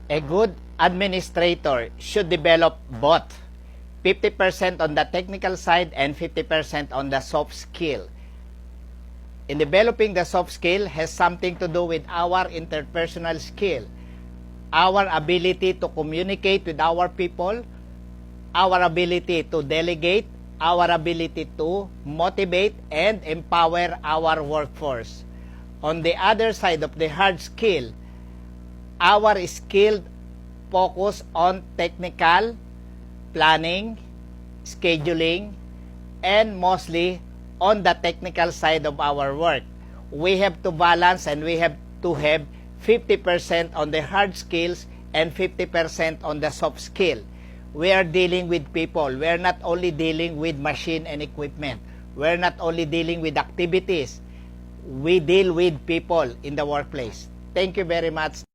A good administrator should develop both 50% on the technical side and 50% on the soft skill. In developing the soft skill has something to do with our interpersonal skill, our ability to communicate with our people, our ability to delegate, our ability to motivate and empower our workforce. On the other side of the hard skill, our skill focus on technical planning, scheduling, and mostly on the technical side of our work. We have to balance and we have to have 50% on the hard skills and 50% on the soft skill. We are dealing with people. We are not only dealing with machine and equipment. We are not only dealing with activities. We deal with people in the workplace. Thank you very much.